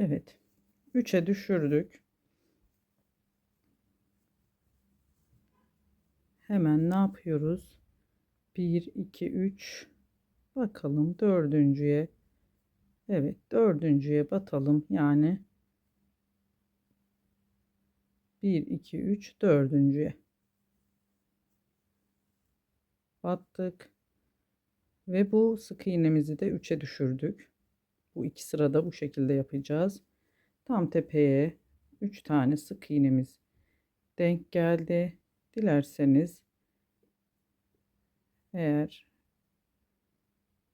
Evet. 3'e düşürdük. Hemen ne yapıyoruz? 1, 2, 3. Bakalım dördüncüye. Evet, dördüncüye batalım. Yani 1, 2, 3 dördüncüye battık. Ve bu sık iğnemizi de 3'e düşürdük. Bu iki sırada bu şekilde yapacağız. Tam tepeye 3 tane sık iğnemiz denk geldi. Dilerseniz eğer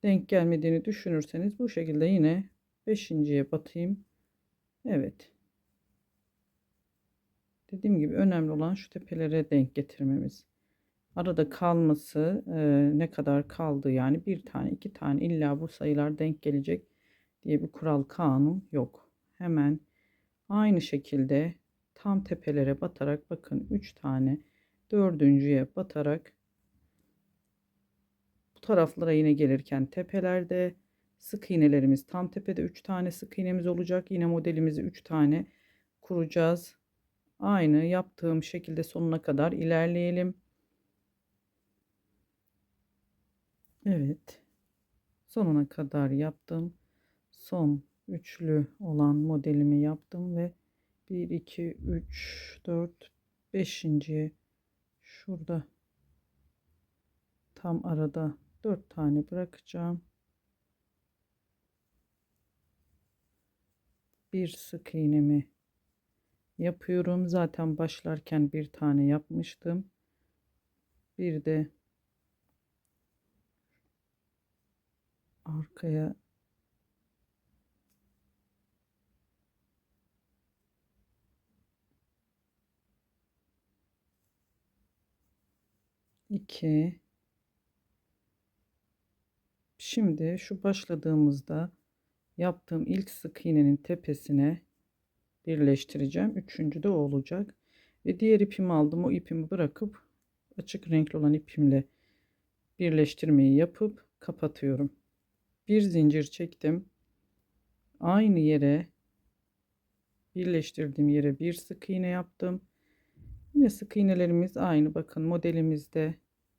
denk gelmediğini düşünürseniz bu şekilde yine beşinciye batayım. Evet. Dediğim gibi önemli olan şu tepelere denk getirmemiz. Arada kalması ne kadar kaldı yani bir tane iki tane illa bu sayılar denk gelecek diye bir kural kanun yok. Hemen aynı şekilde tam tepelere batarak bakın 3 tane dördüncüye batarak bu taraflara yine gelirken tepelerde sık iğnelerimiz tam tepede 3 tane sık iğnemiz olacak. Yine modelimizi 3 tane kuracağız. Aynı yaptığım şekilde sonuna kadar ilerleyelim. Evet. Sonuna kadar yaptım. Son üçlü olan modelimi yaptım ve 1 2 3 4 5. Şurada tam arada 4 tane bırakacağım. Bir sık iğnemi yapıyorum. Zaten başlarken bir tane yapmıştım. Bir de arkaya iki. Şimdi şu başladığımızda yaptığım ilk sık iğnenin tepesine birleştireceğim. Üçüncü de o olacak. Ve diğer ipimi aldım. O ipimi bırakıp açık renkli olan ipimle birleştirmeyi yapıp kapatıyorum. Bir zincir çektim. Aynı yere birleştirdiğim yere bir sık iğne yaptım. Yine sık iğnelerimiz aynı. Bakın modelimizde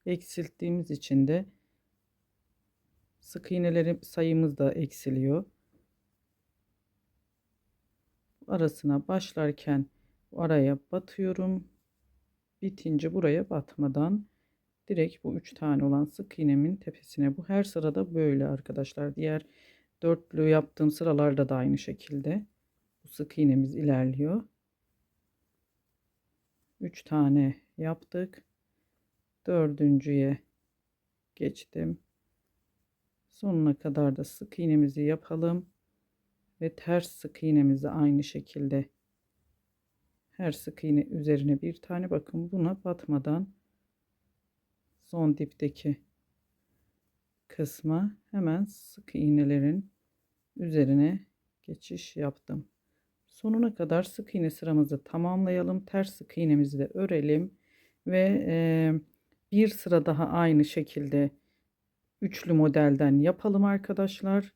eksilttiğimiz için de sık iğnelerim sayımız da eksiliyor. Arasına başlarken araya batıyorum. Bitince buraya batmadan direkt bu 3 tane olan sık iğnemin tepesine, bu her sırada böyle arkadaşlar. Diğer dörtlü yaptığım sıralarda da aynı şekilde bu sık iğnemiz ilerliyor. 3 tane yaptık. Dördüncüye geçtim. Sonuna kadar da sık iğnemizi yapalım ve ters sık iğnemizi aynı şekilde her sık iğne üzerine bir tane, bakın buna batmadan son dipteki kısma hemen sık iğnelerin üzerine geçiş yaptım. Sonuna kadar sık iğne sıramızı tamamlayalım. Ters sık iğnemizi de örelim ve bir sıra daha aynı şekilde üçlü modelden yapalım arkadaşlar.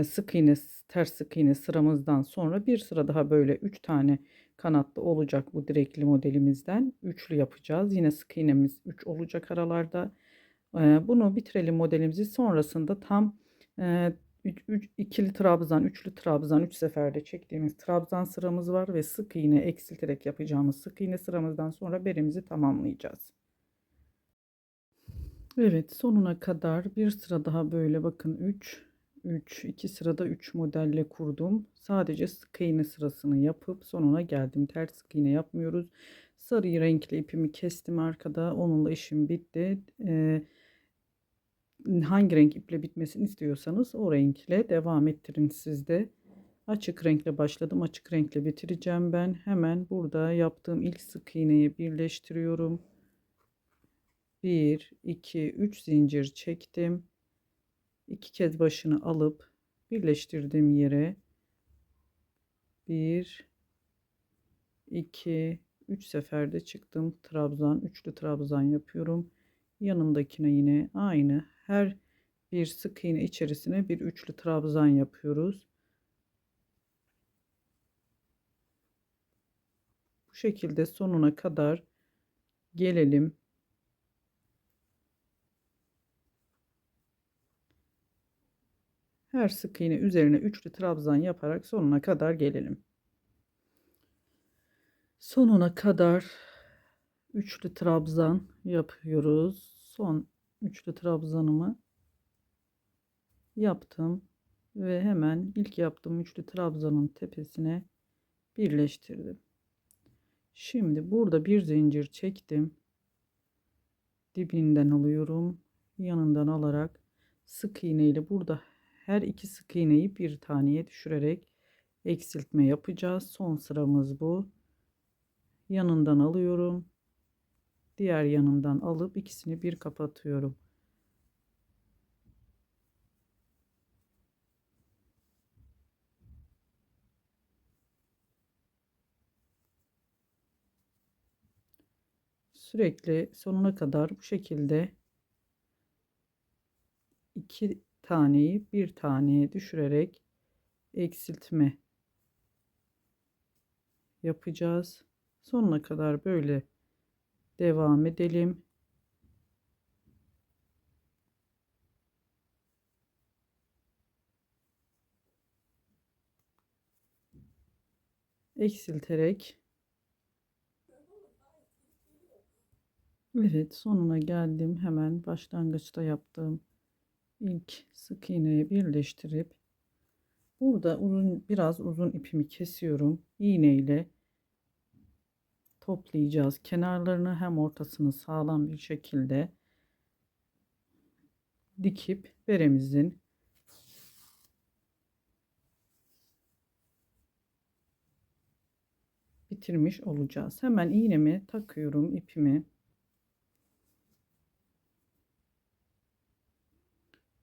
Sık iğne, ters sık iğne sıramızdan sonra bir sıra daha böyle 3 tane kanatlı olacak bu direkli modelimizden. Üçlü yapacağız. Yine sık iğnemiz 3 olacak aralarda. Bunu bitirelim modelimizi. Sonrasında tam ikili trabzan, üçlü trabzan 3 seferde çektiğimiz trabzan sıramız var ve sık iğne eksilterek yapacağımız sık iğne sıramızdan sonra beremizi tamamlayacağız. Evet, sonuna kadar bir sıra daha böyle bakın 3 2 sırada 3 modelle kurdum. Sadece sık iğne sırasını yapıp sonuna geldim. Ters sık iğne yapmıyoruz. Sarı renkli ipimi kestim arkada. Onunla işim bitti. Hangi renk iple bitmesini istiyorsanız o renkle devam ettirin siz de. Açık renkle başladım. Açık renkle bitireceğim ben. Hemen burada yaptığım ilk sık iğneyi birleştiriyorum. 1 2 3 zincir çektim. 2 kez başını alıp birleştirdiğim yere 1 2 3 seferde çıktım. Trabzan, üçlü trabzan yapıyorum. Yanındakine yine aynı. Her bir sık iğne içerisine bir üçlü trabzan yapıyoruz. şekilde sonuna kadar gelelim. Her sık iğne üzerine üçlü trabzan yaparak sonuna kadar gelelim. Sonuna kadar üçlü trabzan yapıyoruz. Son üçlü trabzanımı yaptım ve hemen ilk yaptığım üçlü trabzanın tepesine birleştirdim. Şimdi burada bir zincir çektim. Dibinden alıyorum. Yanından alarak sık iğne ile burada her iki sık iğneyi bir taneye düşürerek eksiltme yapacağız. Son sıramız bu. Yanından alıyorum. Diğer yanından alıp ikisini bir kapatıyorum. Sürekli sonuna kadar bu şekilde iki taneyi bir taneye düşürerek eksiltme yapacağız. Sonuna kadar böyle devam edelim. Eksilterek, evet, sonuna geldim. Hemen başlangıçta yaptığım ilk sık iğneye birleştirip burada biraz uzun ipimi kesiyorum. İğne ile toplayacağız kenarlarını, hem ortasını sağlam bir şekilde dikip beremizin bitirmiş olacağız. Hemen iğnemi takıyorum, ipimi.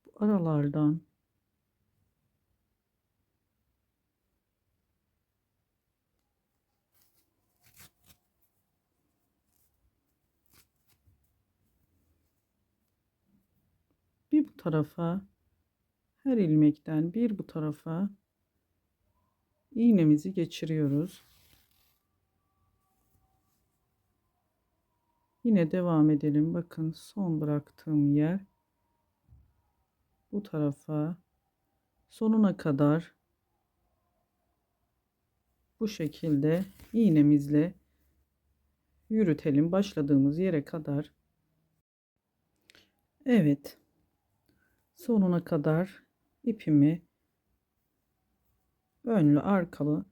Bu aralardan bir bu tarafa, her ilmekten bir bu tarafa iğnemizi geçiriyoruz. Yine devam edelim. Bakın, son bıraktığım yer bu tarafa sonuna kadar bu şekilde iğnemizle yürütelim başladığımız yere kadar. Evet, sonuna kadar ipimi önlü arkalı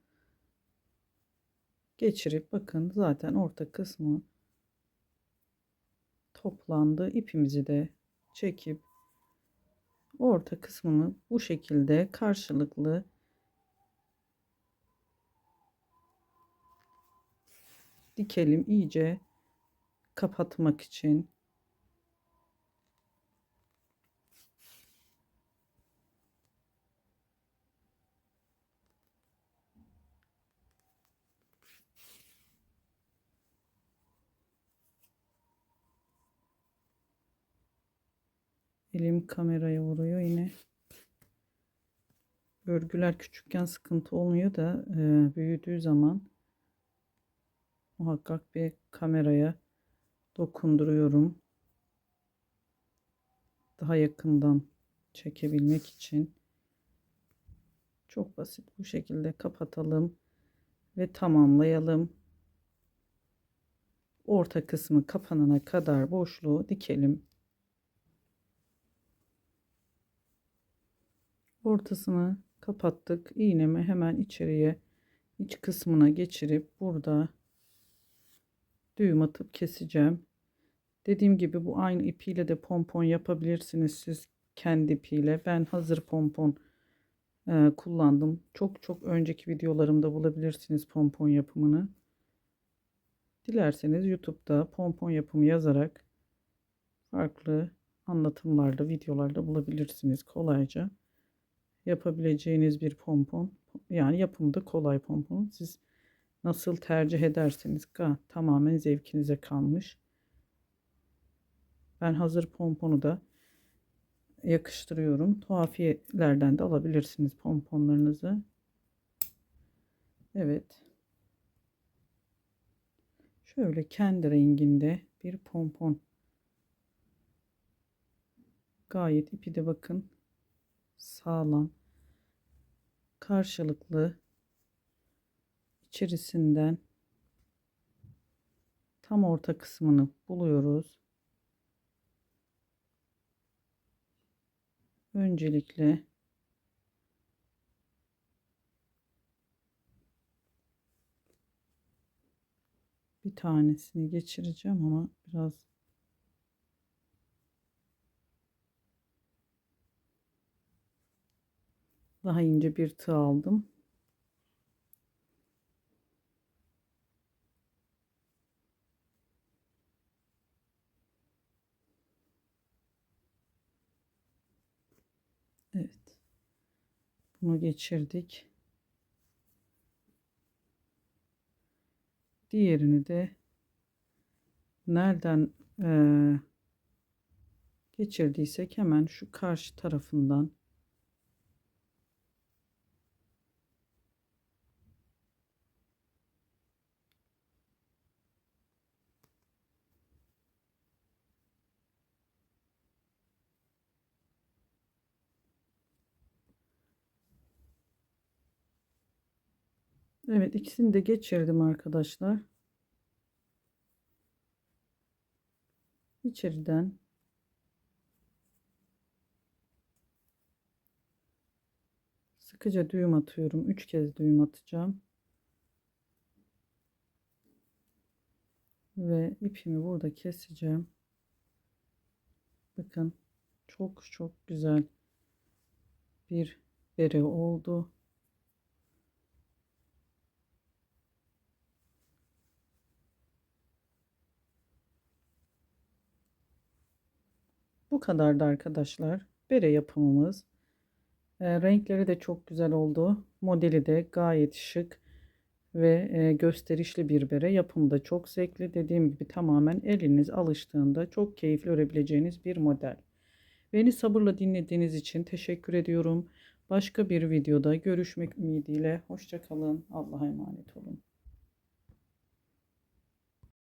geçirip, bakın zaten orta kısmı toplandı. İpimizi de çekip orta kısmını bu şekilde karşılıklı dikelim, iyice kapatmak için. Elim kameraya vuruyor yine. Örgüler küçükken sıkıntı olmuyor da büyüdüğü zaman muhakkak bir kameraya dokunduruyorum. Daha yakından çekebilmek için. Çok basit, bu şekilde kapatalım ve tamamlayalım. Orta kısmı kapanana kadar boşluğu dikelim. Ortasını kapattık. İğnemi hemen içeriye, iç kısmına geçirip burada düğüm atıp keseceğim. Dediğim gibi bu aynı ipiyle de pompon yapabilirsiniz siz, kendi ipiyle. Ben hazır pompon kullandım. Çok önceki videolarımda bulabilirsiniz pompon yapımını. Dilerseniz YouTube'da pompon yapımı yazarak farklı anlatımlarda, videolarda bulabilirsiniz kolayca. Yapabileceğiniz bir pompon. Yani yapımı da kolay pompon. Siz nasıl tercih ederseniz tamamen zevkinize kalmış. Ben hazır pomponu da yakıştırıyorum. Tuhafiyelerden de alabilirsiniz pomponlarınızı. Evet. Şöyle kendi renginde bir pompon. Gayet ipi de bakın sağlam. Karşılıklı içerisinden tam orta kısmını buluyoruz. Öncelikle bir tanesini geçireceğim ama biraz daha ince bir tığ aldım. Evet. Bunu geçirdik. Diğerini de nereden geçirdiysek hemen şu karşı tarafından evet ikisini de geçirdim arkadaşlar. İçeriden sıkıca düğüm atıyorum. 3 kez düğüm atacağım. Ve ipimi burada keseceğim. Bakın çok çok güzel bir bere oldu. Bu kadardı arkadaşlar. Bere yapımımız. Renkleri de çok güzel oldu. Modeli de gayet şık ve gösterişli bir bere. Yapımı da çok zevkli. Dediğim gibi tamamen eliniz alıştığında çok keyifli örebileceğiniz bir model. Beni sabırla dinlediğiniz için teşekkür ediyorum. Başka bir videoda görüşmek ümidiyle. Hoşça kalın. Allah'a emanet olun.